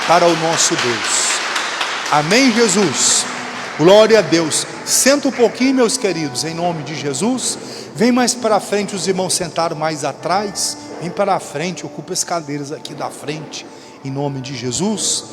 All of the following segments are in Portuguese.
para o nosso Deus. Amém, Jesus? Glória a Deus. Senta um pouquinho, meus queridos, em nome de Jesus. Vem mais para frente, os irmãos sentaram mais atrás. Vem para a frente, ocupa as cadeiras aqui da frente, em nome de Jesus.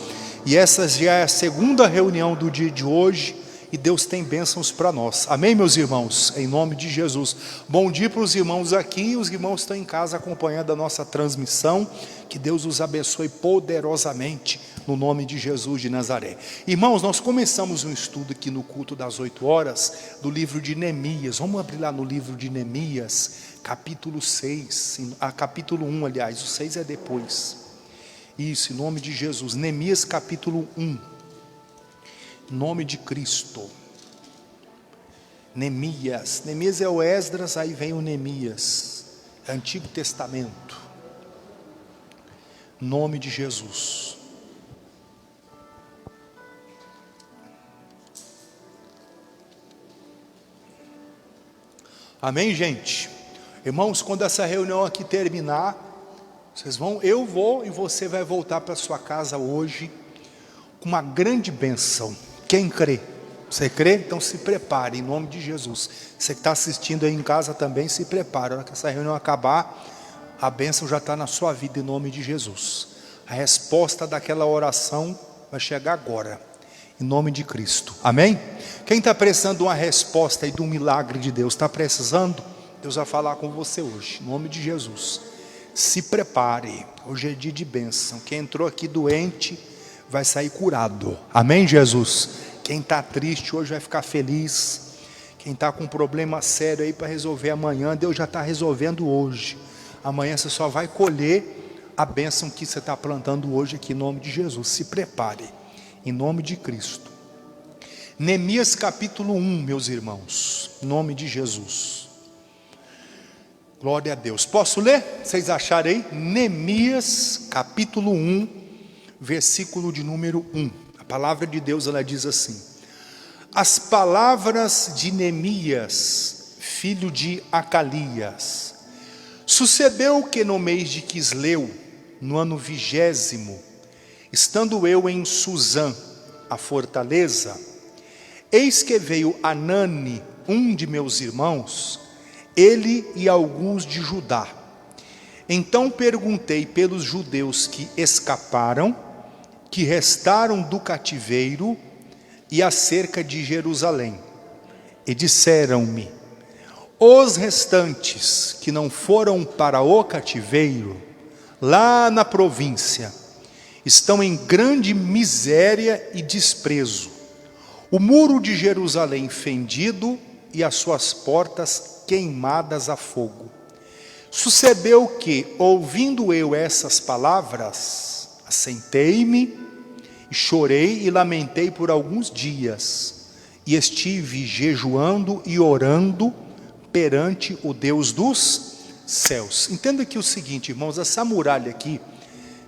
E essa já é a segunda reunião do dia de hoje, e Deus tem bênçãos para nós. Amém, meus irmãos? Em nome de Jesus. Bom dia para os irmãos aqui, os irmãos estão em casa acompanhando a nossa transmissão. Que Deus os abençoe poderosamente, no nome de Jesus de Nazaré. Irmãos, nós começamos um estudo aqui no culto das 8 horas, do livro de Neemias. Vamos abrir lá no livro de Neemias, capítulo 6, capítulo 1, aliás, o 6 é depois. Isso, em nome de Jesus. Neemias capítulo 1, em nome de Cristo. Neemias é o Esdras, aí vem o Neemias, Antigo Testamento. Em nome de Jesus. Amém, gente? Irmãos, quando essa reunião aqui terminar, eu vou e você vai voltar para sua casa hoje com uma grande bênção. Quem crê? Você crê? Então se prepare, em nome de Jesus. Você que está assistindo aí em casa também, se prepare. Na hora que essa reunião acabar, a bênção já está na sua vida, em nome de Jesus. A resposta daquela oração vai chegar agora, em nome de Cristo. Amém? Quem está precisando de uma resposta e de um milagre de Deus, está precisando? Deus vai falar com você hoje, em nome de Jesus. Se prepare, hoje é dia de bênção. Quem entrou aqui doente vai sair curado. Amém, Jesus? Quem está triste hoje vai ficar feliz. Quem está com um problema sério aí para resolver amanhã, Deus já está resolvendo hoje. Amanhã você só vai colher a bênção que você está plantando hoje aqui, em nome de Jesus. Se prepare, em nome de Cristo. Neemias capítulo 1, meus irmãos, em nome de Jesus. Glória a Deus. Posso ler? Vocês acharam aí? Neemias capítulo 1, versículo de número 1. A palavra de Deus, ela diz assim: as palavras de Neemias, filho de Acalias. Sucedeu que no mês de Quisleu, no ano 20º, estando eu em Suzã, a fortaleza, eis que veio Anani, um de meus irmãos, ele e alguns de Judá. Então perguntei pelos judeus que escaparam, que restaram do cativeiro, e acerca de Jerusalém. E disseram-me: os restantes que não foram para o cativeiro, lá na província, estão em grande miséria e desprezo. O muro de Jerusalém fendido e as suas portas queimadas a fogo. Sucedeu que, ouvindo eu essas palavras, assentei-me e chorei e lamentei por alguns dias, e estive jejuando e orando perante o Deus dos céus. Entenda aqui o seguinte, irmãos, essa muralha aqui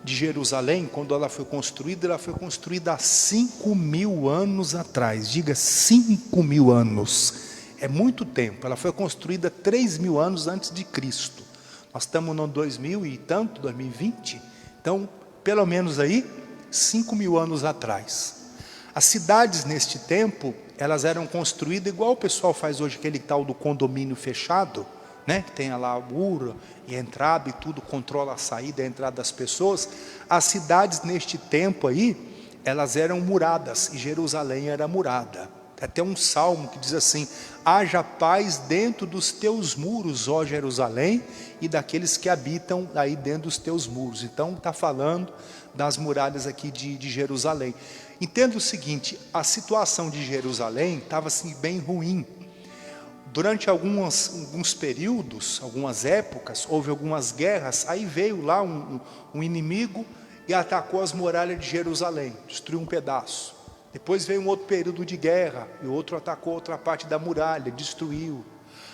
de Jerusalém, quando ela foi construída há 5.000 anos atrás. Diga, 5.000 anos. É muito tempo. Ela foi construída 3.000 anos antes de Cristo. Nós estamos no 2000 e tanto, 2020. Então, pelo menos aí, 5.000 anos atrás. As cidades neste tempo, elas eram construídas igual o pessoal faz hoje, aquele tal do condomínio fechado, né? Que tem lá o muro e a entrada e tudo, controla a saída e a entrada das pessoas. As cidades neste tempo aí, elas eram muradas, e Jerusalém era murada. Tem até um salmo que diz assim: haja paz dentro dos teus muros, ó Jerusalém, e daqueles que habitam aí dentro dos teus muros. Então está falando das muralhas aqui de Jerusalém. Entenda o seguinte, a situação de Jerusalém estava assim bem ruim. Durante alguns períodos, algumas épocas, houve algumas guerras. Aí veio lá um inimigo e atacou as muralhas de Jerusalém, destruiu um pedaço. Depois veio um outro período de guerra, e outro atacou outra parte da muralha, destruiu.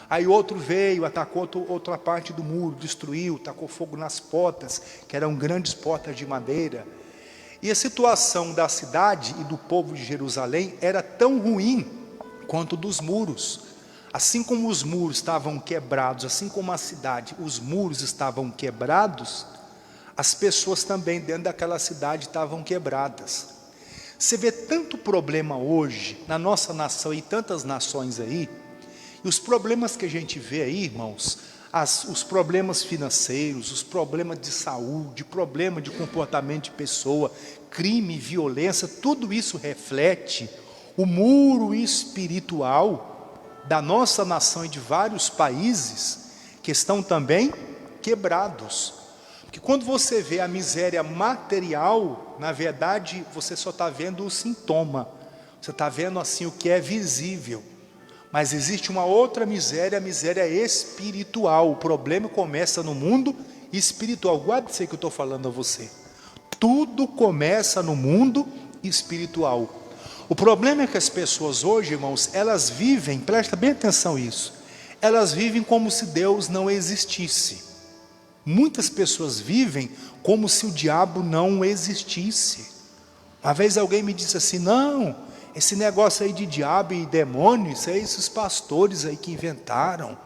Aí outro veio, atacou outra parte do muro, destruiu, tacou fogo nas portas, que eram grandes portas de madeira. E a situação da cidade e do povo de Jerusalém era tão ruim quanto dos muros. Assim como os muros estavam quebrados, assim como a cidade, os muros estavam quebrados, as pessoas também dentro daquela cidade estavam quebradas. Você vê tanto problema hoje na nossa nação e tantas nações aí, e os problemas que a gente vê aí, irmãos, os problemas financeiros, os problemas de saúde, problema de comportamento de pessoa, crime, violência, tudo isso reflete o muro espiritual da nossa nação e de vários países que estão também quebrados. Porque quando você vê a miséria material, na verdade, você só está vendo o sintoma, você está vendo assim o que é visível. Mas existe uma outra miséria, a miséria espiritual. O problema começa no mundo espiritual. Guarde isso aí que eu estou falando a você. Tudo começa no mundo espiritual. O problema é que as pessoas hoje, irmãos, elas vivem, presta bem atenção nisso, elas vivem como se Deus não existisse. Muitas pessoas vivem como se o diabo não existisse. Uma vez alguém me disse assim, não, esse negócio aí de diabo e demônio, isso aí esses pastores aí que inventaram.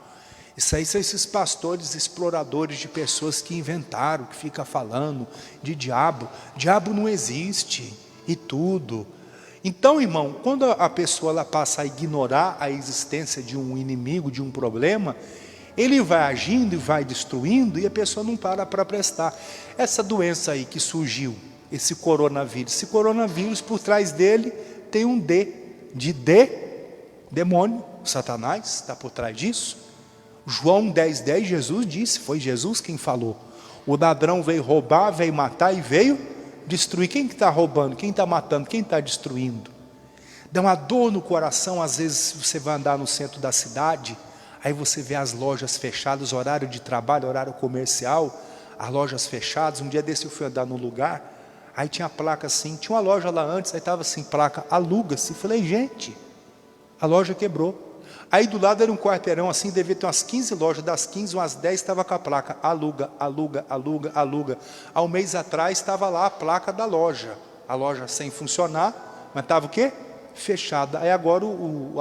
Isso aí são esses pastores exploradores de pessoas que inventaram, que ficam falando de diabo. Diabo não existe e tudo. Então, irmão, quando a pessoa ela passa a ignorar a existência de um inimigo, de um problema, ele vai agindo e vai destruindo e a pessoa não para prestar. Essa doença aí que surgiu, esse coronavírus, por trás dele tem um demônio, Satanás está por trás disso. João 10:10, Jesus disse, foi Jesus quem falou, o ladrão veio roubar, veio matar e veio destruir. Quem que está roubando? Quem está matando? Quem está destruindo? Dá uma dor no coração, às vezes você vai andar no centro da cidade, aí você vê as lojas fechadas, horário de trabalho, horário comercial, as lojas fechadas. Um dia desse eu fui andar num lugar, aí tinha a placa assim, tinha uma loja lá antes, aí estava assim, placa, aluga-se. Falei, gente, a loja quebrou. Aí do lado era um quarteirão assim, devia ter umas 15 lojas, das 15, umas 10 estava com a placa, aluga, aluga, aluga, aluga. Há um mês atrás estava lá a placa da loja, a loja sem funcionar, mas estava o quê? Fechada. Aí agora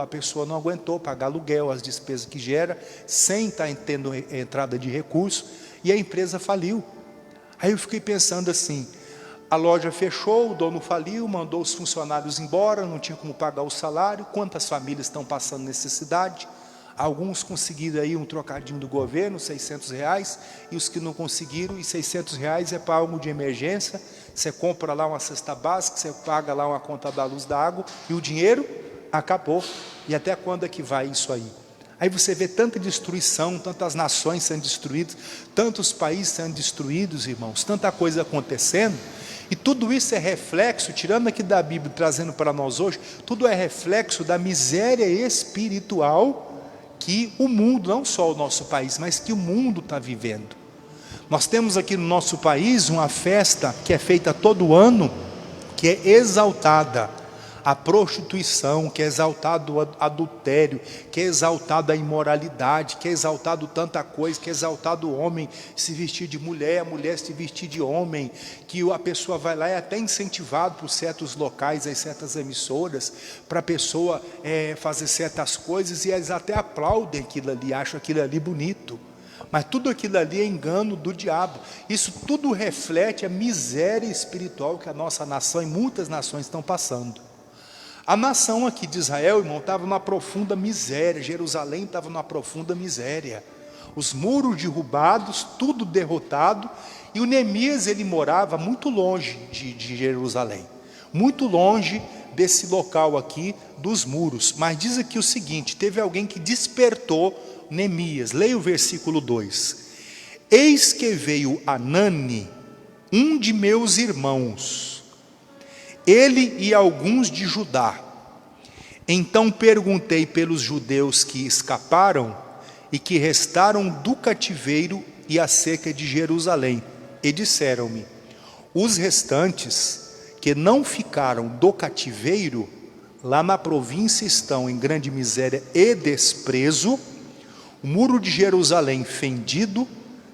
a pessoa não aguentou pagar aluguel, as despesas que gera, sem estar tendo entrada de recurso, e a empresa faliu. Aí eu fiquei pensando assim, a loja fechou, o dono faliu, mandou os funcionários embora, não tinha como pagar o salário. Quantas famílias estão passando necessidade? Alguns conseguiram aí um trocadinho do governo, R$600, e os que não conseguiram, e R$600 é para algo de emergência. Você compra lá uma cesta básica, você paga lá uma conta da luz, da água, e o dinheiro acabou. E até quando é que vai isso aí? Aí você vê tanta destruição, tantas nações sendo destruídas, tantos países sendo destruídos, irmãos, tanta coisa acontecendo. E tudo isso é reflexo, tirando aqui da Bíblia, trazendo para nós hoje, tudo é reflexo da miséria espiritual que o mundo, não só o nosso país, mas que o mundo está vivendo. Nós temos aqui no nosso país uma festa que é feita todo ano, que é exaltada a prostituição, que é exaltado o adultério, que é exaltado a imoralidade, que é exaltado tanta coisa, que é exaltado o homem se vestir de mulher, a mulher se vestir de homem, que a pessoa vai lá e é até incentivado por certos locais, aí, certas emissoras, para a pessoa fazer certas coisas, e eles até aplaudem aquilo ali, acham aquilo ali bonito. Mas tudo aquilo ali é engano do diabo. Isso tudo reflete a miséria espiritual que a nossa nação e muitas nações estão passando. A nação aqui de Israel, irmão, estava numa profunda miséria. Jerusalém estava numa profunda miséria. Os muros derrubados, tudo derrotado. E o Neemias, ele morava muito longe de Jerusalém. Muito longe desse local aqui dos muros. Mas diz aqui o seguinte, teve alguém que despertou Neemias. Leia o versículo 2. Eis que veio Anani, um de meus irmãos, ele e alguns de Judá. Então perguntei pelos judeus que escaparam e que restaram do cativeiro e acerca de Jerusalém. E disseram-me, os restantes que não ficaram do cativeiro, lá na província estão em grande miséria e desprezo, o muro de Jerusalém fendido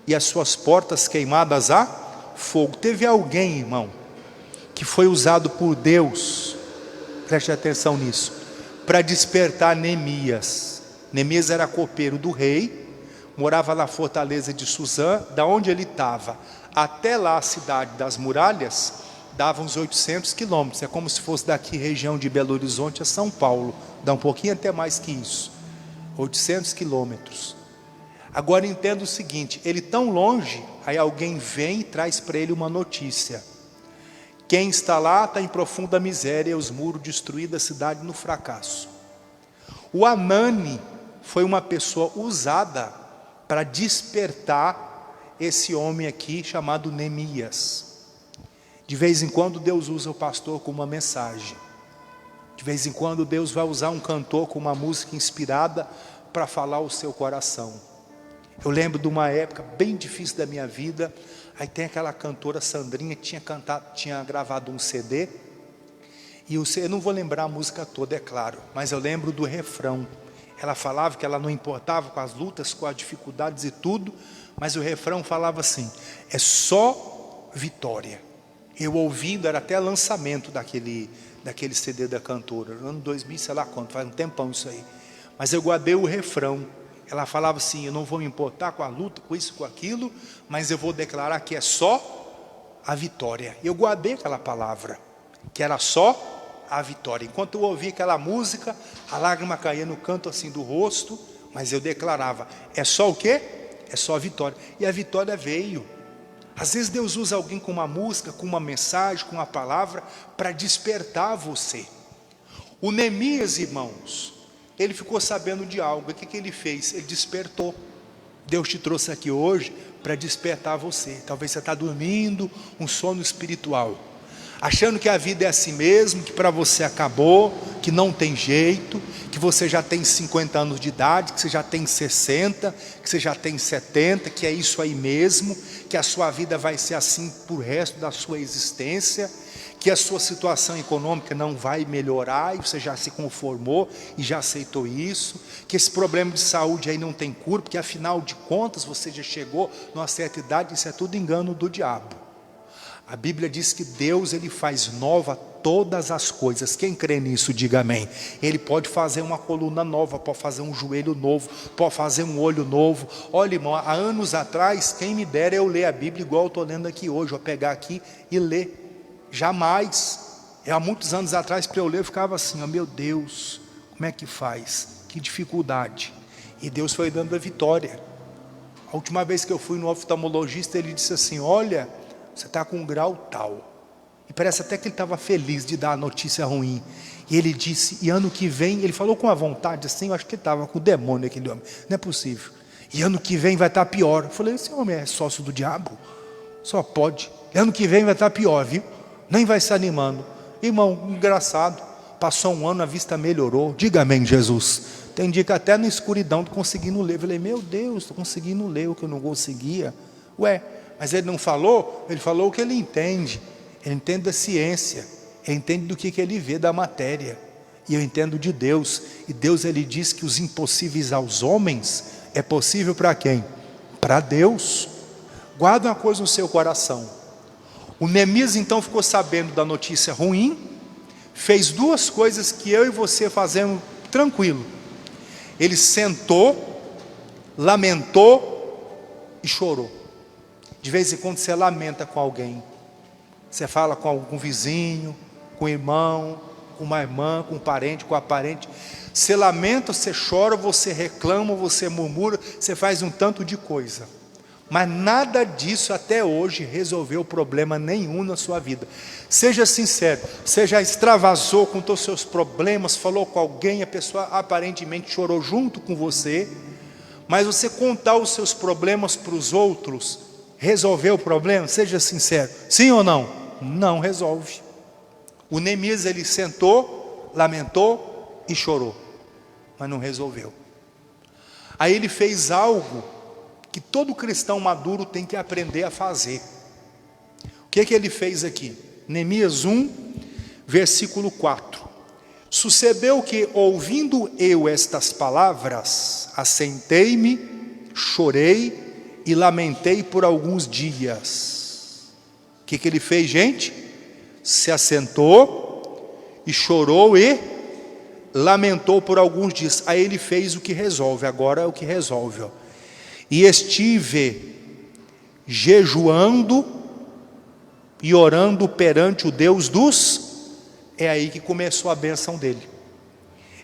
e as suas portas queimadas a fogo. Teve alguém, irmão, que foi usado por Deus, preste atenção nisso, para despertar Neemias. Neemias era copeiro do rei, morava na fortaleza de Suzã, da onde ele estava, até lá a cidade das muralhas dava uns 800 quilômetros. É como se fosse daqui região de Belo Horizonte a São Paulo, dá um pouquinho até mais que isso, 800 quilômetros. Agora entenda o seguinte, ele tão longe, aí alguém vem e traz para ele uma notícia: quem está lá está em profunda miséria, os muros destruídos, a cidade no fracasso. O Anani foi uma pessoa usada para despertar esse homem aqui chamado Neemias. De vez em quando Deus usa o pastor com uma mensagem. De vez em quando Deus vai usar um cantor com uma música inspirada para falar o seu coração. Eu lembro de uma época bem difícil da minha vida. Aí tem aquela cantora Sandrinha que tinha gravado um CD. E eu não vou lembrar a música toda, é claro, mas eu lembro do refrão. Ela falava que ela não importava com as lutas, com as dificuldades e tudo, mas o refrão falava assim: é só vitória. Eu ouvindo, era até lançamento daquele CD da cantora, ano 2000, sei lá quanto, faz um tempão isso aí. Mas eu guardei o refrão. Ela falava assim: eu não vou me importar com a luta, com isso, com aquilo, mas eu vou declarar que é só a vitória. Eu guardei aquela palavra, que era só a vitória. Enquanto eu ouvia aquela música, a lágrima caía no canto assim do rosto, mas eu declarava: é só o quê? É só a vitória. E a vitória veio. Às vezes Deus usa alguém com uma música, com uma mensagem, com uma palavra, para despertar você. O Neemias, irmãos, ele ficou sabendo de algo. O que ele fez? Ele despertou. Deus te trouxe aqui hoje para despertar você. Talvez você está dormindo, um sono espiritual, achando que a vida é assim mesmo, que para você acabou, que não tem jeito, que você já tem 50 anos de idade, que você já tem 60, que você já tem 70, que é isso aí mesmo, que a sua vida vai ser assim por resto da sua existência, que a sua situação econômica não vai melhorar e você já se conformou e já aceitou isso, que esse problema de saúde aí não tem cura, porque afinal de contas você já chegou numa certa idade. Isso é tudo engano do diabo. A Bíblia diz que Deus, ele faz nova todas as coisas. Quem crê nisso, diga amém. Ele pode fazer uma coluna nova, pode fazer um joelho novo, pode fazer um olho novo. Olha, irmão, há anos atrás, quem me dera eu ler a Bíblia igual eu estou lendo aqui hoje, eu pegar aqui e ler. Jamais. Há muitos anos atrás, para eu ler, eu ficava assim: oh, meu Deus, como é que faz? Que dificuldade. E Deus foi dando a vitória. A última vez que eu fui no oftalmologista, ele disse assim: olha, você está com um grau tal. E parece até que ele estava feliz de dar a notícia ruim. E ele disse: e ano que vem, ele falou com a vontade assim, eu acho que ele estava com o demônio aquele homem, não é possível. E ano que vem vai estar pior. Eu falei: esse homem é sócio do diabo? Só pode. E ano que vem vai estar pior, viu? Nem vai se animando. Irmão, engraçado, passou um ano, a vista melhorou. Diga amém, Jesus. Tem dia que até na escuridão estou conseguindo ler. Eu falei: meu Deus, estou conseguindo ler o que eu não conseguia. Ué, mas ele não falou? Ele falou o que ele entende. Ele entende da ciência, ele entende do que ele vê da matéria. E eu entendo de Deus. E Deus, ele diz que os impossíveis aos homens é possível para quem? Para Deus. Guarda uma coisa no seu coração. O Neemias então ficou sabendo da notícia ruim, fez duas coisas que eu e você fazemos tranquilo. Ele sentou, lamentou e chorou. De vez em quando você lamenta com alguém. Você fala com algum vizinho, com o irmão, com uma irmã, com um parente, com a parente. Você lamenta, você chora, você reclama, você murmura, você faz um tanto de coisa. Mas nada disso até hoje resolveu problema nenhum na sua vida. Seja sincero, você já extravasou, contou seus problemas, falou com alguém, a pessoa aparentemente chorou junto com você, mas você contar os seus problemas para os outros, resolveu o problema? Seja sincero, sim ou não? Não resolve. O Neemias, ele sentou, lamentou e chorou, mas não resolveu. Aí ele fez algo que todo cristão maduro tem que aprender a fazer. O que ele fez aqui? Neemias 1, versículo 4. Sucedeu que, ouvindo eu estas palavras, assentei-me, chorei e lamentei por alguns dias. O que ele fez, gente? Se assentou e chorou e lamentou por alguns dias. Aí ele fez o que resolve. Agora é o que resolve, ó. E estive jejuando e orando perante o Deus dos... É aí que começou a bênção dele.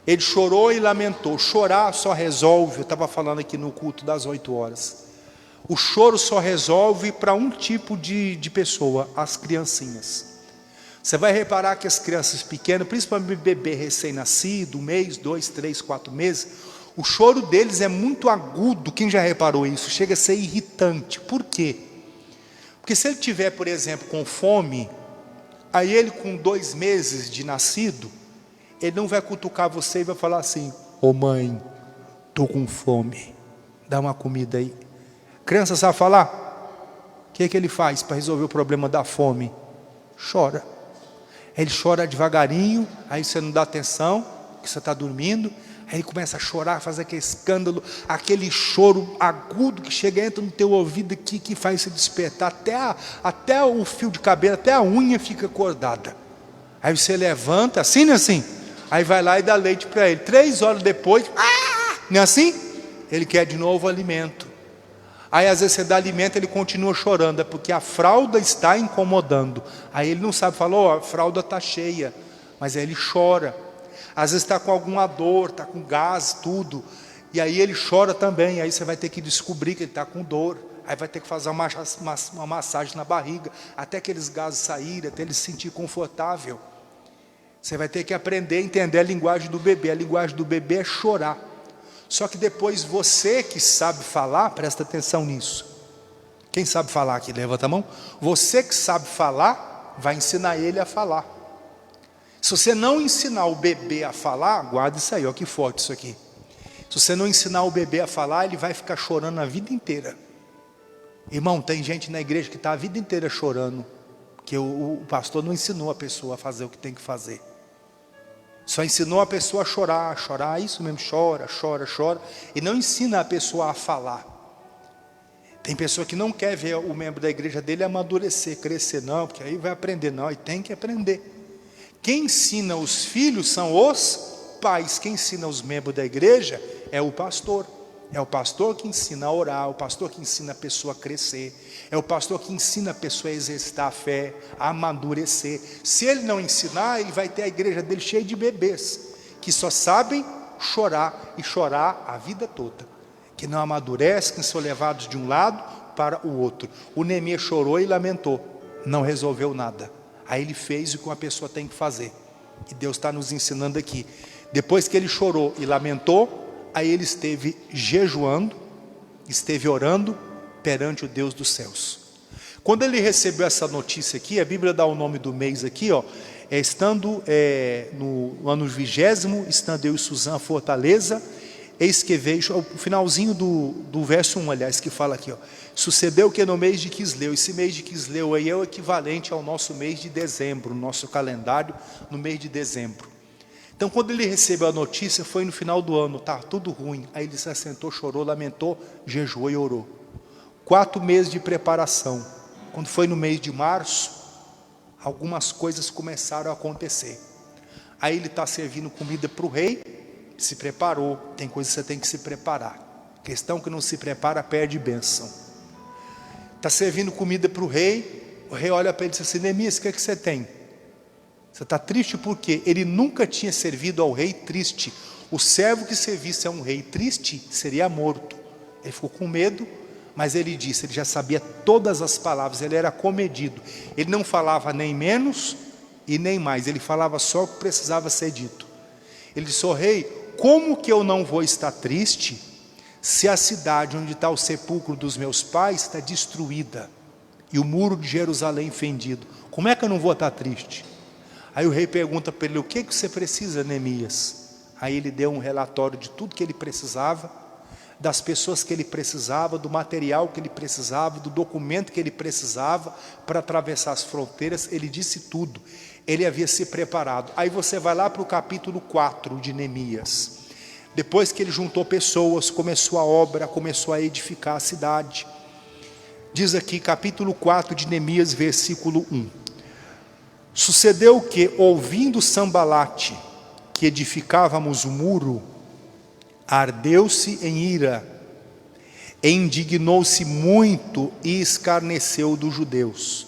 Ele chorou e lamentou. Chorar só resolve, eu estava falando aqui no culto das 8 horas. O choro só resolve para um tipo de pessoa, as criancinhas. Você vai reparar que as crianças pequenas, principalmente bebê recém-nascido, 1 mês, 2, 3, 4 meses, o choro deles é muito agudo. Quem já reparou isso? Chega a ser irritante. Por quê? Porque se ele tiver, por exemplo, com fome, aí ele com 2 meses de nascido, ele não vai cutucar você e vai falar assim: ô mãe, estou com fome, dá uma comida aí. Criança sabe falar? O que ele faz para resolver o problema da fome? Chora. Ele chora devagarinho, aí você não dá atenção, porque você está dormindo. Aí ele começa a chorar, faz aquele escândalo, aquele choro agudo que chega, entra no teu ouvido aqui, que faz você despertar, até o fio de cabelo, até a unha fica acordada. Aí você levanta, assim, não é assim? Aí vai lá e dá leite para ele. 3 horas depois, não é assim? Ele quer de novo alimento. Aí às vezes você dá alimento, ele continua chorando, é porque a fralda está incomodando. Aí ele não sabe, fala: a fralda está cheia, mas aí ele chora. Às vezes está com alguma dor, está com gás, tudo, e aí ele chora também. Aí você vai ter que descobrir que ele está com dor. Aí vai ter que fazer uma massagem na barriga, até aqueles gases saírem, até ele se sentir confortável. Você vai ter que aprender a entender a linguagem do bebê. A linguagem do bebê é chorar. Só que depois você que sabe falar, presta atenção nisso. Quem sabe falar aqui, levanta a mão. Você que sabe falar, vai ensinar ele a falar. Se você não ensinar o bebê a falar, guarda isso aí, ó, que forte isso aqui. Se você não ensinar o bebê a falar, ele vai ficar chorando a vida inteira. Irmão, tem gente na igreja que está a vida inteira chorando, porque o pastor não ensinou a pessoa a fazer o que tem que fazer. Só ensinou a pessoa a chorar, isso mesmo, chora, e não ensina a pessoa a falar. Tem pessoa que não quer ver o membro da igreja dele amadurecer, crescer, não, porque aí vai aprender, não, e tem que aprender. Quem ensina os filhos são os pais. Quem ensina os membros da igreja é o pastor. É o pastor que ensina a orar, o pastor que ensina a pessoa a crescer, é o pastor que ensina a pessoa a exercitar a fé, a amadurecer. Se ele não ensinar, ele vai ter a igreja dele cheia de bebês, que só sabem chorar, e chorar a vida toda, que não amadurecem, que são levados de um lado para o outro. O Neemias chorou e lamentou, não resolveu nada. Aí ele fez o que uma pessoa tem que fazer, e Deus está nos ensinando aqui. Depois que ele chorou e lamentou, aí ele esteve jejuando, esteve orando perante o Deus dos céus. Quando ele recebeu essa notícia aqui, a Bíblia dá o nome do mês aqui, ó, estando no ano 20º, estando eu e Suzana Fortaleza, eis que veio, o finalzinho do verso 1, aliás, que fala aqui, ó, sucedeu que no mês de Quisleu, esse mês de Quisleu aí é o equivalente ao nosso mês de dezembro, nosso calendário no mês de dezembro. Então quando ele recebeu a notícia, foi no final do ano, tá tudo ruim, aí ele se assentou, chorou, lamentou, jejuou e orou. 4 meses de preparação. Quando foi no mês de março, algumas coisas começaram a acontecer. Aí ele está servindo comida para o rei, se preparou, tem coisas que você tem que se preparar. Questão que não se prepara, perde bênção. Está servindo comida para o rei olha para ele e diz assim: Neemias, o que é que você tem? Você está triste por quê? Ele nunca tinha servido ao rei triste. O servo que servisse a um rei triste seria morto. Ele ficou com medo, mas ele disse, ele já sabia todas as palavras, ele era comedido. Ele não falava nem menos e nem mais, ele falava só o que precisava ser dito. Ele disse: rei, como que eu não vou estar triste se a cidade onde está o sepulcro dos meus pais está destruída e o muro de Jerusalém fendido? Como é que eu não vou estar triste? Aí o rei pergunta para ele: o que você precisa, Neemias? Aí ele deu um relatório de tudo que ele precisava, das pessoas que ele precisava, do material que ele precisava, do documento que ele precisava para atravessar as fronteiras. Ele disse tudo, ele havia se preparado. Aí você vai lá para o capítulo 4 de Neemias. Depois que ele juntou pessoas, começou a obra, começou a edificar a cidade. Diz aqui, capítulo 4 de Neemias, versículo 1. Sucedeu que, ouvindo Sambalate, que edificávamos o muro, ardeu-se em ira, e indignou-se muito e escarneceu dos judeus.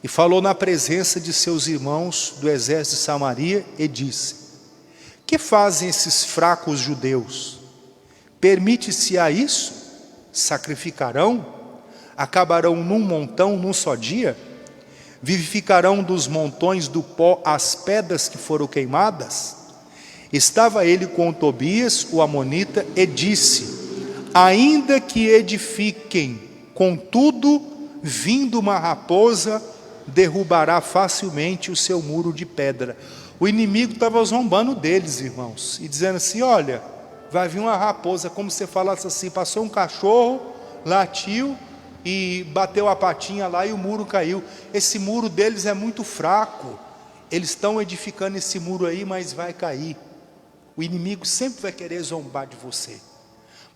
E falou na presença de seus irmãos do exército de Samaria e disse: que fazem esses fracos judeus? Permite-se a isso? Sacrificarão? Acabarão num montão num só dia? Vivificarão dos montões do pó as pedras que foram queimadas? Estava ele com Tobias, o amonita, e disse: ainda que edifiquem, contudo, vindo uma raposa, derrubará facilmente o seu muro de pedra. O inimigo estava zombando deles, irmãos, e dizendo assim: olha, vai vir uma raposa, como se você falasse assim, passou um cachorro, latiu e bateu a patinha lá e o muro caiu. Esse muro deles é muito fraco, eles estão edificando esse muro aí, mas vai cair. O inimigo sempre vai querer zombar de você.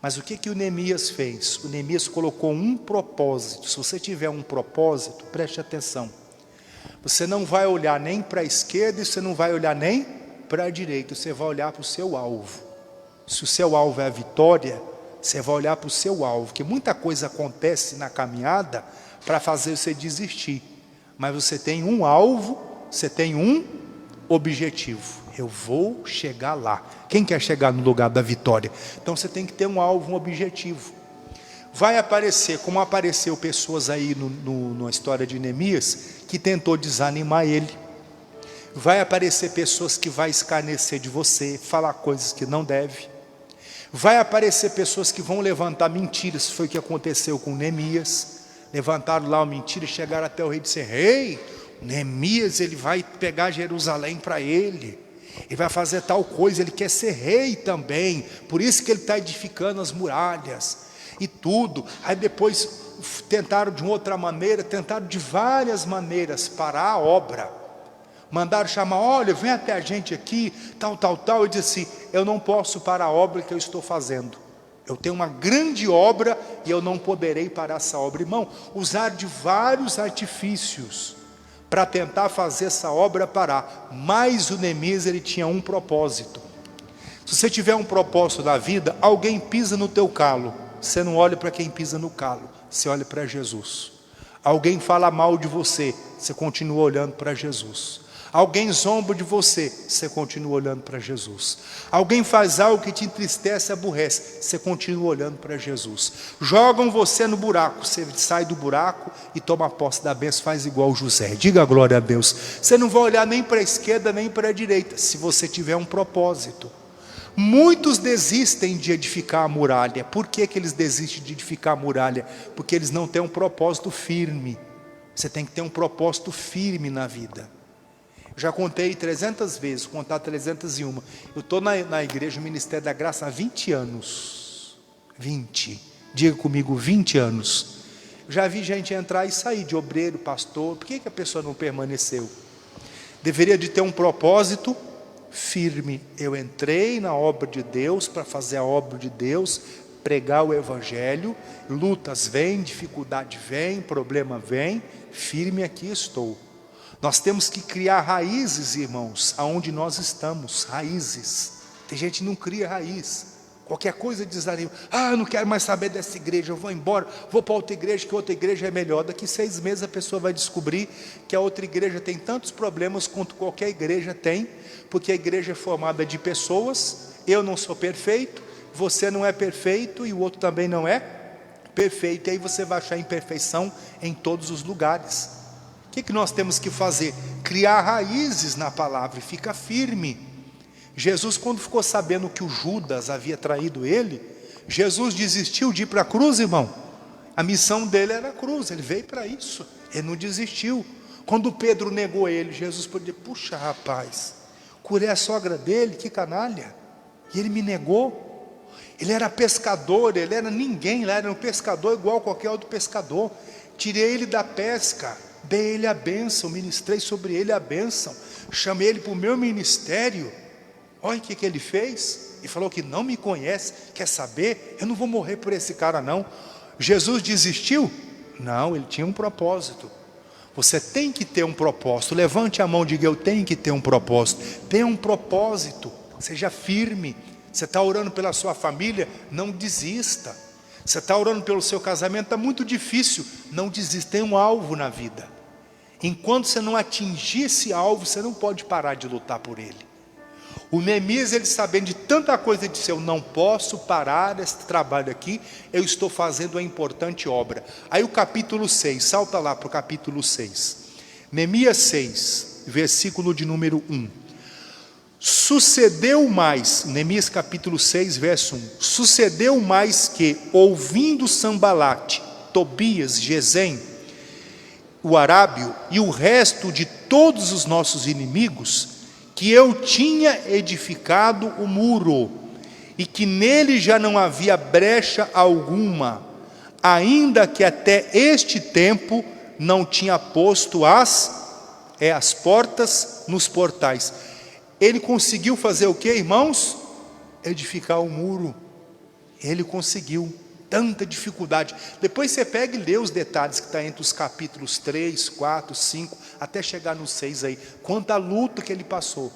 Mas o que o Neemias fez? O Neemias colocou um propósito. Se você tiver um propósito, preste atenção. Você não vai olhar nem para a esquerda e você não vai olhar nem para a direita. Você vai olhar para o seu alvo. Se o seu alvo é a vitória, você vai olhar para o seu alvo. Porque muita coisa acontece na caminhada para fazer você desistir. Mas você tem um alvo, você tem um objetivo. Eu vou chegar lá. Quem quer chegar no lugar da vitória? Então você tem que ter um alvo, um objetivo. Vai aparecer, como apareceu pessoas aí na história de Neemias, que tentou desanimar ele. Vai aparecer pessoas que vai escarnecer de você, falar coisas que não deve. Vai aparecer pessoas que vão levantar mentiras. Foi o que aconteceu com Neemias. Levantaram lá uma mentira e chegaram até o rei e disseram: rei, Neemias, ele vai pegar Jerusalém para ele. Ele vai fazer tal coisa, ele quer ser rei também, por isso que ele está edificando as muralhas e tudo. Aí depois tentaram de outra maneira, tentaram de várias maneiras parar a obra. Mandaram chamar: olha, vem até a gente aqui, tal. Eu disse: eu não posso parar a obra que eu estou fazendo. Eu tenho uma grande obra e eu não poderei parar essa obra. Irmão, usar de vários artifícios para tentar fazer essa obra parar. Mas o Neemias, ele tinha um propósito. Se você tiver um propósito na vida, alguém pisa no teu calo, você não olha para quem pisa no calo, você olha para Jesus. Alguém fala mal de você, você continua olhando para Jesus. Alguém zomba de você, você continua olhando para Jesus. Alguém faz algo que te entristece, aborrece, você continua olhando para Jesus. Jogam você no buraco, você sai do buraco e toma posse da bênção, faz igual José. Diga glória a Deus. Você não vai olhar nem para a esquerda nem para a direita, se você tiver um propósito. Muitos desistem de edificar a muralha. Por que eles desistem de edificar a muralha? Porque eles não têm um propósito firme. Você tem que ter um propósito firme na vida. Já contei 300 vezes, vou contar 301. Eu estou na igreja, no Ministério da Graça, há 20 anos. 20. Diga comigo, 20 anos. Já vi gente entrar e sair de obreiro, pastor. Por que a pessoa não permaneceu? Deveria de ter um propósito firme. Eu entrei na obra de Deus para fazer a obra de Deus, pregar o Evangelho. Lutas vêm, dificuldade vem, problema vem. Firme aqui estou. Nós temos que criar raízes, irmãos, aonde nós estamos, raízes. Tem gente que não cria raiz, qualquer coisa desanima. Eu não quero mais saber dessa igreja, eu vou embora, vou para outra igreja, que outra igreja é melhor. Daqui 6 meses a pessoa vai descobrir que a outra igreja tem tantos problemas quanto qualquer igreja tem, porque a igreja é formada de pessoas. Eu não sou perfeito, você não é perfeito e o outro também não é perfeito. E aí você vai achar imperfeição em todos os lugares. O que nós temos que fazer? Criar raízes na palavra e ficar firme. Jesus, quando ficou sabendo que o Judas havia traído ele, Jesus desistiu de ir para a cruz, irmão. A missão dele era a cruz, ele veio para isso, ele não desistiu. Quando Pedro negou ele, Jesus pôde dizer: puxa rapaz, curei a sogra dele, que canalha, e ele me negou. Ele era pescador, ele era ninguém, ele era um pescador igual qualquer outro pescador. Tirei ele da pesca, dei ele a bênção, ministrei sobre ele a bênção, chamei ele para o meu ministério. Olha o que ele fez, e falou que não me conhece, quer saber? Eu não vou morrer por esse cara não. Jesus desistiu? Não, ele tinha um propósito. Você tem que ter um propósito. Levante a mão e diga: eu tenho que ter um propósito. Tenha um propósito, seja firme. Você está orando pela sua família? Não desista. Você está orando pelo seu casamento, está muito difícil. Não desista, tem um alvo na vida. Enquanto você não atingir esse alvo, você não pode parar de lutar por ele. O Neemias, ele sabendo de tanta coisa, disse: eu não posso parar esse trabalho aqui, eu estou fazendo uma importante obra. Aí o capítulo 6, salta lá para o capítulo 6. Neemias 6, versículo de número 1. Sucedeu mais, Neemias capítulo 6, verso 1. Sucedeu mais que, ouvindo Sambalate, Tobias, Gesem, o arábio e o resto de todos os nossos inimigos, que eu tinha edificado o muro, e que nele já não havia brecha alguma, ainda que até este tempo não tinha posto as portas nos portais. Ele conseguiu fazer o que, irmãos? Edificar o muro. Ele conseguiu. Tanta dificuldade. Depois você pega e lê os detalhes que está entre os capítulos 3, 4, 5, até chegar no 6 aí. Quanta luta que ele passou.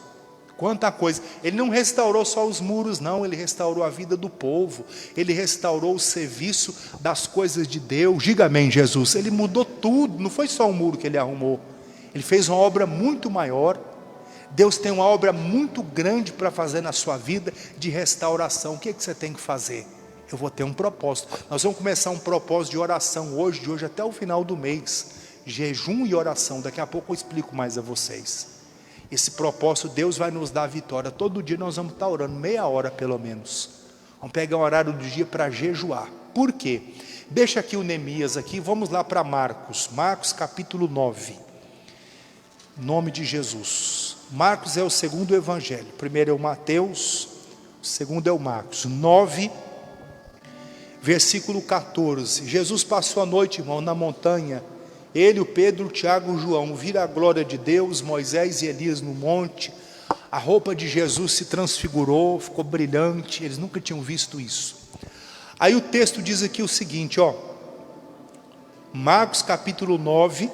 Quanta coisa. Ele não restaurou só os muros, não. Ele restaurou a vida do povo. Ele restaurou o serviço das coisas de Deus. Diga amém, Jesus. Ele mudou tudo. Não foi só um muro que ele arrumou. Ele fez uma obra muito maior. Deus tem uma obra muito grande para fazer na sua vida de restauração. O que você tem que fazer? Eu vou ter um propósito. Nós vamos começar um propósito de oração hoje, de hoje até o final do mês. Jejum e oração. Daqui a pouco eu explico mais a vocês. Esse propósito, Deus vai nos dar a vitória. Todo dia nós vamos estar orando, meia hora pelo menos. Vamos pegar um horário do dia para jejuar. Por quê? Deixa aqui o Neemias aqui, vamos lá para Marcos. Marcos capítulo 9. Em nome de Jesus. Marcos é o segundo evangelho. O primeiro é o Mateus, o segundo é o Marcos. 9, versículo 14. Jesus passou a noite, irmão, na montanha. Ele, o Pedro, o Tiago e o João viram a glória de Deus, Moisés e Elias no monte. A roupa de Jesus se transfigurou, ficou brilhante. Eles nunca tinham visto isso. Aí o texto diz aqui o seguinte, ó. Marcos capítulo 9,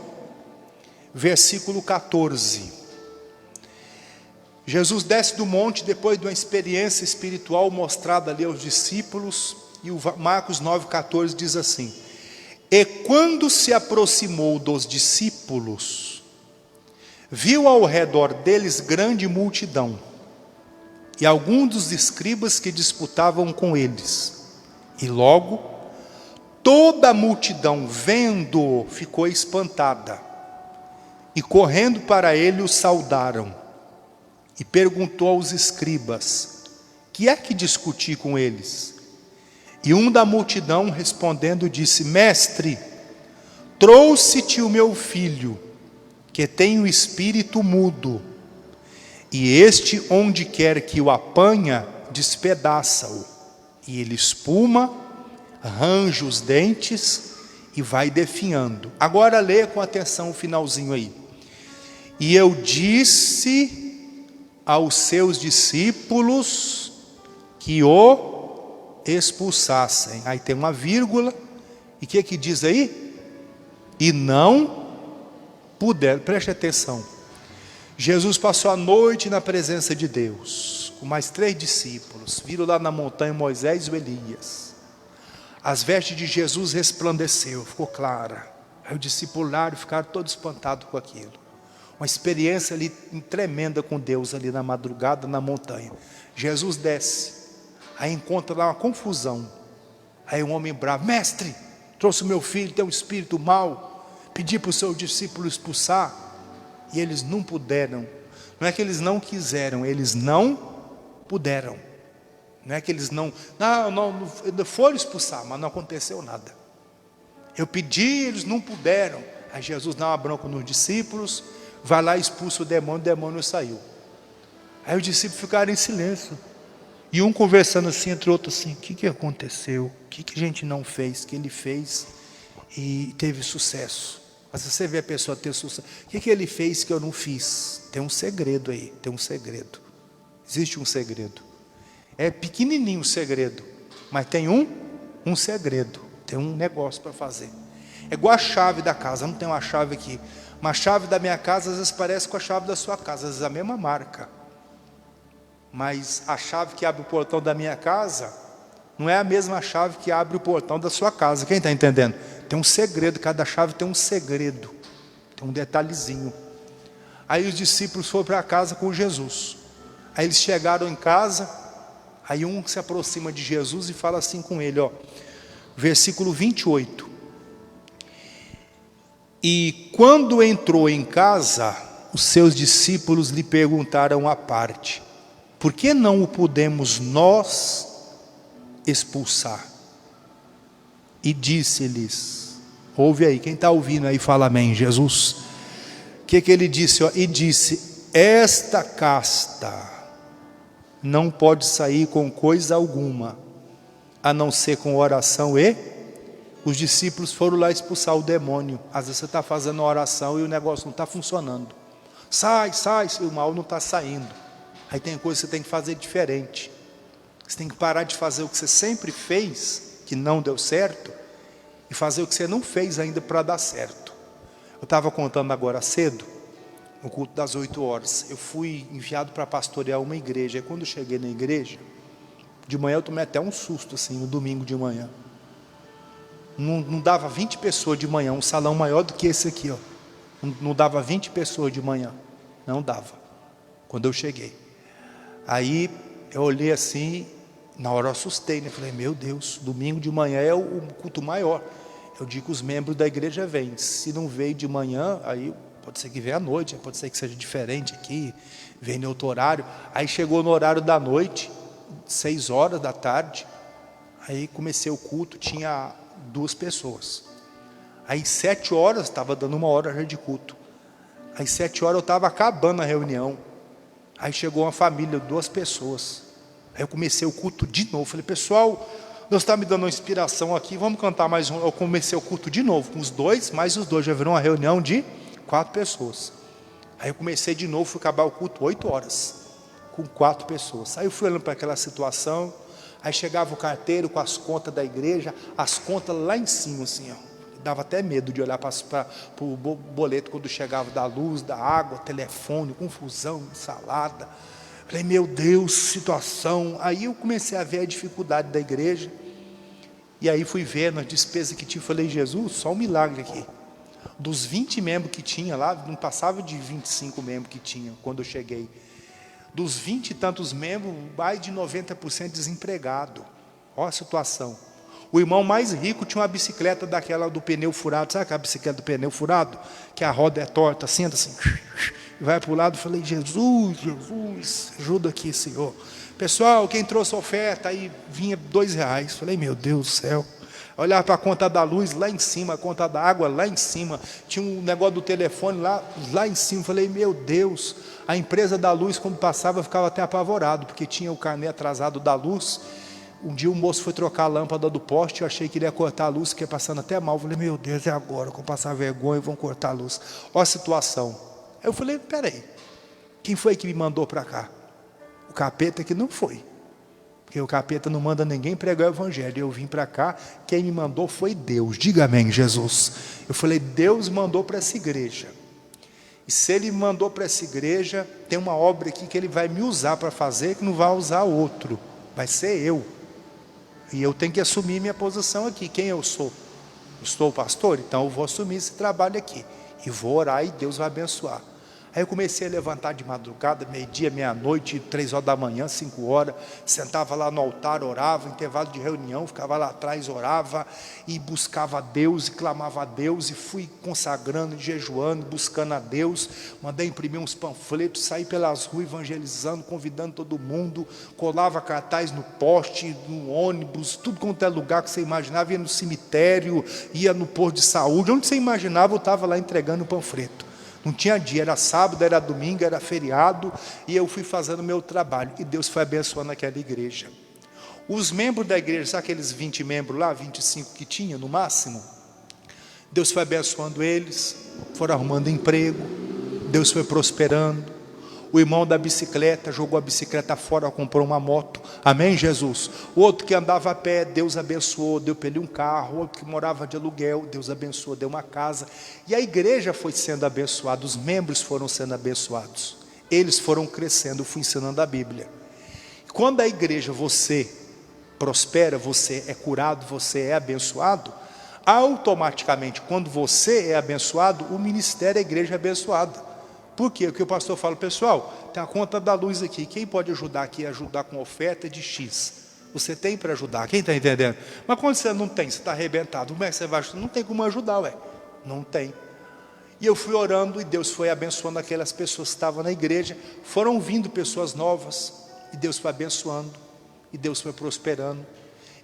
versículo 14. Jesus desce do monte depois de uma experiência espiritual mostrada ali aos discípulos. E o Marcos 9,14 diz assim: e quando se aproximou dos discípulos, viu ao redor deles grande multidão, e alguns dos escribas que disputavam com eles. E logo, toda a multidão, vendo-o, ficou espantada, e correndo para ele o saudaram. E perguntou aos escribas: que é que discuti com eles? E um da multidão respondendo disse: mestre, trouxe-te o meu filho, que tem o espírito mudo, e este onde quer que o apanha, despedaça-o, e ele espuma, arranja os dentes e vai definhando. Agora lê com atenção o finalzinho aí. E eu disse aos seus discípulos que o expulsassem. Aí tem uma vírgula. E o que diz aí? E não puderam. Preste atenção. Jesus passou a noite na presença de Deus, com mais 3 discípulos. Viram lá na montanha Moisés e Elias. As vestes de Jesus resplandeceu, ficou clara. Aí o discipulário ficaram todos espantados com aquilo. Uma experiência ali tremenda com Deus ali na madrugada, na montanha. Jesus desce, aí encontra lá uma confusão. Aí um homem bravo: mestre, trouxe o meu filho, tem um espírito mau, pedi para o seu discípulo expulsar, e eles não puderam. Não é que eles não quiseram, eles não puderam. Não é que eles não foram expulsar, mas não aconteceu nada. Eu pedi, eles não puderam. Aí Jesus dá uma bronca nos discípulos, vai lá e expulsa o demônio saiu. Aí os discípulos ficaram em silêncio. E um conversando assim, entre outros assim: o que aconteceu? O que a gente não fez, que ele fez e teve sucesso? Mas você vê a pessoa ter sucesso. O que ele fez que eu não fiz? Tem um segredo aí, tem um segredo. Existe um segredo. É pequenininho o segredo, mas tem um segredo. Tem um negócio para fazer. É igual a chave da casa. Não tem uma chave aqui. Uma chave da minha casa às vezes parece com a chave da sua casa, às vezes é a mesma marca. Mas a chave que abre o portão da minha casa Não é a mesma chave que abre o portão da sua casa. Quem está entendendo? Tem um segredo, cada chave tem um segredo, tem um detalhezinho. Aí os discípulos foram para casa com Jesus. Aí eles chegaram em casa, aí um se aproxima de Jesus e fala assim com ele, ó, versículo 28. E quando entrou em casa, os seus discípulos lhe perguntaram à parte: por que não o podemos nós expulsar? E disse-lhes, ouve aí, quem está ouvindo aí fala amém, Jesus. O que ele disse? Ó? E disse: esta casta não pode sair com coisa alguma, a não ser com oração e... Os discípulos foram lá expulsar o demônio. Às vezes você está fazendo uma oração e o negócio não está funcionando. Sai, sai, o mal não está saindo. Aí tem coisa que você tem que fazer diferente. Você tem que parar de fazer o que você sempre fez, que não deu certo, e fazer o que você não fez ainda para dar certo. Eu estava contando agora cedo, no culto das 8 horas, eu fui enviado para pastorear uma igreja. E quando eu cheguei na igreja, de manhã eu tomei até um susto, assim, no domingo de manhã. Não dava 20 pessoas de manhã, um salão maior do que esse aqui, ó. Não dava 20 pessoas de manhã, não dava, quando eu cheguei. Aí eu olhei assim, na hora eu assustei, né? Falei, meu Deus, domingo de manhã é o culto maior. Eu digo que os membros da igreja vêm, se não veio de manhã, aí pode ser que venha à noite, pode ser que seja diferente aqui, venha em outro horário. Aí chegou no horário da noite, 6 horas da tarde, aí comecei o culto, tinha 2 pessoas. Aí 7 horas, estava dando 1 hora já de culto. Aí 7 horas eu estava acabando a reunião. Aí chegou uma família, 2 pessoas. Aí eu comecei o culto de novo. Falei, pessoal, Deus está me dando uma inspiração aqui, vamos cantar mais um. Eu comecei o culto de novo, com os 2, mais os 2, já virou uma reunião de 4 pessoas. Aí eu comecei de novo, fui acabar o culto 8 horas, com 4 pessoas. Aí eu fui olhando para aquela situação. Aí chegava o carteiro com as contas da igreja, as contas lá em cima, assim, ó. Dava até medo de olhar para o boleto quando chegava, da luz, da água, telefone, confusão, salada. Falei, meu Deus, situação. Aí eu comecei a ver a dificuldade da igreja. E aí fui vendo as despesas que tinha. Falei, Jesus, só um milagre aqui. Dos 20 membros que tinha lá, não passava de 25 membros que tinha quando eu cheguei. Dos 20 e tantos membros, mais de 90% desempregado. Olha a situação. O irmão mais rico tinha uma bicicleta daquela do pneu furado. Sabe aquela bicicleta do pneu furado? Que a roda é torta, senta assim, e vai para o lado. Falei, Jesus, Jesus, ajuda aqui, Senhor. Pessoal, quem trouxe oferta, aí vinha R$2. Falei, meu Deus do céu. Olhar para a conta da luz lá em cima, a conta da água lá em cima. Tinha um negócio do telefone lá em cima. Falei, meu Deus. A empresa da luz, quando passava, eu ficava até apavorado, porque tinha o carnê atrasado da luz. Um dia o moço foi trocar a lâmpada do poste, eu achei que ele ia cortar a luz, que ia passando até mal. Eu falei, meu Deus, é agora, quando passar vergonha, vão cortar a luz. Olha a situação. Aí eu falei, peraí, quem foi que me mandou para cá? O capeta que não foi. Porque o capeta não manda ninguém pregar o evangelho. Eu vim para cá, quem me mandou foi Deus. Diga amém, Jesus. Eu falei, Deus mandou para essa igreja. E se Ele me mandou para essa igreja, tem uma obra aqui que Ele vai me usar para fazer, que não vai usar outro. Vai ser eu. E eu tenho que assumir minha posição aqui. Quem eu sou? Eu sou o pastor, então eu vou assumir esse trabalho aqui. E vou orar e Deus vai abençoar. Aí eu comecei a levantar de madrugada, meio-dia, meia-noite, 3 horas da manhã, 5 horas, sentava lá no altar, orava, intervalo de reunião, ficava lá atrás, orava, e buscava a Deus, e clamava a Deus, e fui consagrando, jejuando, buscando a Deus, mandei imprimir uns panfletos, saí pelas ruas evangelizando, convidando todo mundo, colava cartaz no poste, no ônibus, tudo quanto é lugar que você imaginava, ia no cemitério, ia no posto de saúde, onde você imaginava, eu estava lá entregando o panfleto. Não tinha dia, era sábado, era domingo, era feriado, e eu fui fazendo o meu trabalho, e Deus foi abençoando aquela igreja. Os membros da igreja, sabe aqueles 20 membros lá, 25 que tinha no máximo? Deus foi abençoando eles, foram arrumando emprego, Deus foi prosperando. O irmão da bicicleta jogou a bicicleta fora, comprou uma moto. Amém, Jesus? O outro que andava a pé, Deus abençoou, deu para ele um carro. O outro que morava de aluguel, Deus abençoou, deu uma casa. E a igreja foi sendo abençoada, os membros foram sendo abençoados. Eles foram crescendo, eu fui ensinando a Bíblia. Quando a igreja, você prospera, você é curado, você é abençoado, automaticamente, quando você é abençoado, o ministério, a igreja é abençoada. Por quê? O que o pastor fala, pessoal, tem a conta da luz aqui, quem pode ajudar aqui? Ajudar com oferta de X. Você tem para ajudar, quem está entendendo? Mas quando você não tem, você está arrebentado, como é que você vai ajudar? Não tem como ajudar, ué. Não tem. E eu fui orando e Deus foi abençoando aquelas pessoas que estavam na igreja. Foram vindo pessoas novas e Deus foi abençoando e Deus foi prosperando.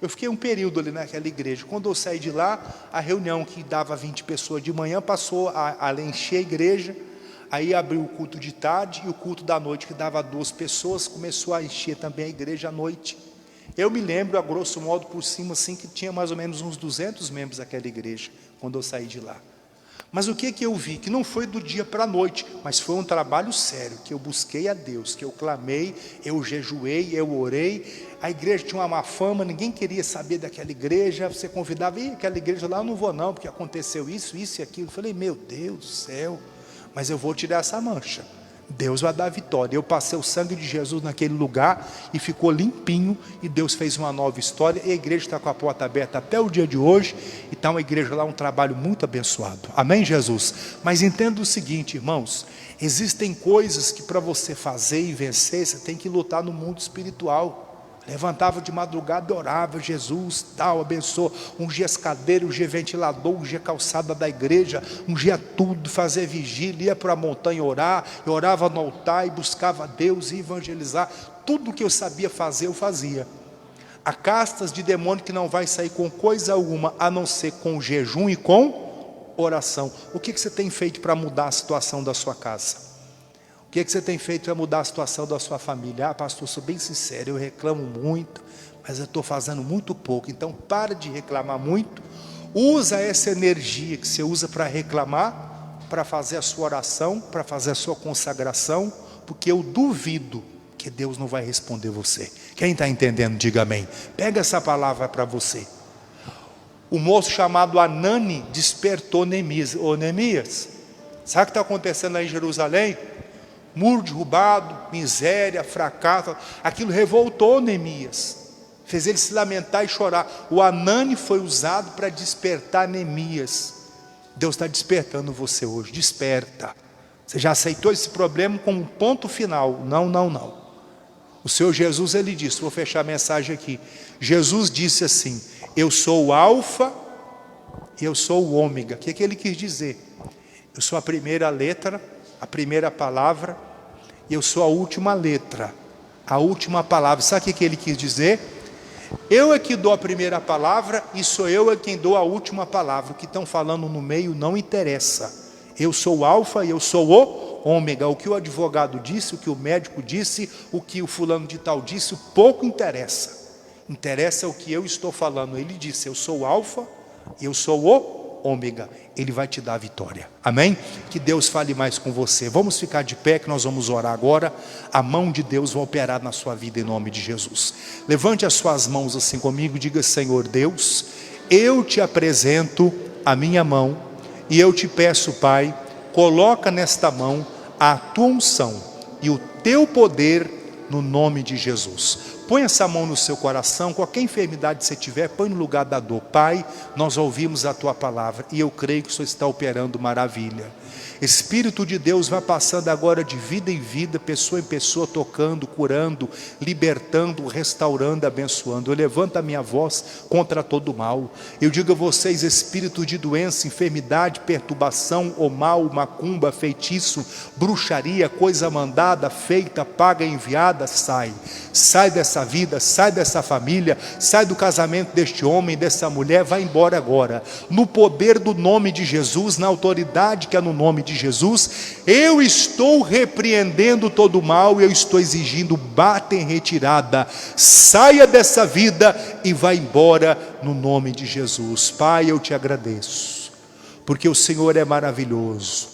Eu fiquei um período ali naquela igreja. Quando eu saí de lá, a reunião que dava 20 pessoas de manhã passou a encher a igreja. Aí abriu o culto de tarde e o culto da noite, que dava 2 pessoas, começou a encher também a igreja à noite. Eu me lembro, a grosso modo, por cima, assim, que tinha mais ou menos uns 200 membros daquela igreja, quando eu saí de lá. Mas o que eu vi? Que não foi do dia para a noite, mas foi um trabalho sério, que eu busquei a Deus, que eu clamei, eu jejuei, eu orei. A igreja tinha uma má fama, ninguém queria saber daquela igreja. Você convidava, aquela igreja lá eu não vou não, porque aconteceu isso, isso e aquilo. Eu falei, meu Deus do céu, mas eu vou tirar essa mancha. Deus vai dar vitória. Eu passei o sangue de Jesus naquele lugar e ficou limpinho, e Deus fez uma nova história, e a igreja está com a porta aberta até o dia de hoje, e está uma igreja lá, um trabalho muito abençoado. Amém, Jesus? Mas entenda o seguinte, irmãos, existem coisas que para você fazer e vencer, você tem que lutar no mundo espiritual. Levantava de madrugada e orava, Jesus, tal, abençoa, ungia as cadeiras, ungia ventilador, ungia a calçada da igreja, ungia tudo, fazia vigília, ia para a montanha orar, eu orava no altar e buscava Deus e evangelizar. Tudo que eu sabia fazer, eu fazia. Há castas de demônio que não vai sair com coisa alguma, a não ser com jejum e com oração. O que você tem feito para mudar a situação da sua casa? O que você tem feito para mudar a situação da sua família? Ah, pastor, sou bem sincero, eu reclamo muito, mas eu estou fazendo muito pouco. Então, para de reclamar muito. Usa essa energia que você usa para reclamar, para fazer a sua oração, para fazer a sua consagração, porque eu duvido que Deus não vai responder você. Quem está entendendo, diga amém. Pega essa palavra para você. O moço chamado Anani despertou Neemias. Ô Neemias, sabe o que está acontecendo lá em Jerusalém? Muro derrubado, miséria, fracasso. Aquilo revoltou Neemias, fez ele se lamentar e chorar. O Anani foi usado para despertar Neemias. Deus está despertando você hoje. Desperta. Você já aceitou esse problema como um ponto final? Não, não, não. O Senhor Jesus, ele disse, vou fechar a mensagem aqui. Jesus disse assim, eu sou o alfa e eu sou o ômega. O que ele quis dizer? Eu sou a primeira letra, a primeira palavra, e eu sou a última letra, a última palavra. Sabe o que ele quis dizer? Eu é que dou a primeira palavra e sou eu é quem dou a última palavra. O que estão falando no meio não interessa. Eu sou o alfa e eu sou o ômega. O que o advogado disse, o que o médico disse, o que o fulano de tal disse, pouco interessa. Interessa o que eu estou falando. Ele disse, eu sou o alfa e eu sou o ômega. Ele vai te dar a vitória. Amém? Que Deus fale mais com você. Vamos ficar de pé que nós vamos orar agora. A mão de Deus vai operar na sua vida em nome de Jesus. Levante as suas mãos assim comigo. Diga, Senhor Deus, eu te apresento a minha mão e eu te peço, Pai, coloca nesta mão a tua unção e o teu poder no nome de Jesus. Põe essa mão no seu coração, qualquer enfermidade que você tiver, põe no lugar da dor. Pai, nós ouvimos a tua palavra e eu creio que o Senhor está operando maravilha. Espírito de Deus vai passando agora de vida em vida, pessoa em pessoa, tocando, curando, libertando, restaurando, abençoando. Eu levanto a minha voz contra todo mal. Eu digo a vocês, espírito de doença, enfermidade, perturbação, ou mal, macumba, feitiço, bruxaria, coisa mandada, feita, paga, enviada, sai. Sai dessa vida, sai dessa família, sai do casamento deste homem, dessa mulher, vai embora agora. No poder do nome de Jesus, na autoridade que é no nome de Jesus, eu estou repreendendo todo o mal, eu estou exigindo, bata em retirada, saia dessa vida e vá embora no nome de Jesus. Pai, eu te agradeço, porque o Senhor é maravilhoso.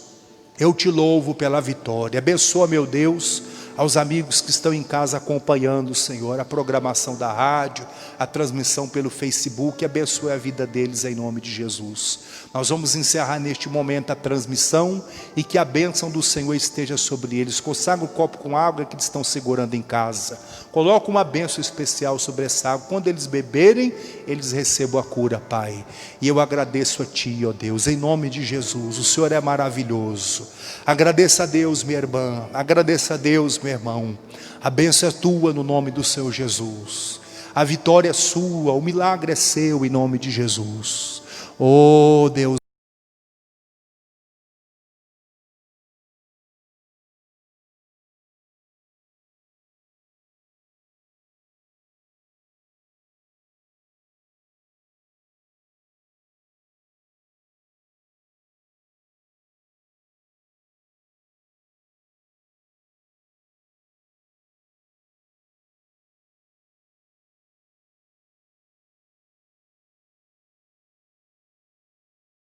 Eu te louvo pela vitória. Abençoa, meu Deus, aos amigos que estão em casa acompanhando, Senhor, a programação da rádio, a transmissão pelo Facebook, abençoe a vida deles em nome de Jesus. Nós vamos encerrar neste momento a transmissão e que a bênção do Senhor esteja sobre eles. Consagra o copo com água que eles estão segurando em casa. Coloca uma bênção especial sobre essa água. Quando eles beberem, eles recebam a cura, Pai. E eu agradeço a Ti, ó Deus, em nome de Jesus. O Senhor é maravilhoso. Agradeça a Deus, minha irmã. Agradeça a Deus, meu irmão. A bênção é tua no nome do Senhor Jesus. A vitória é sua, o milagre é seu em nome de Jesus. Oh Deus.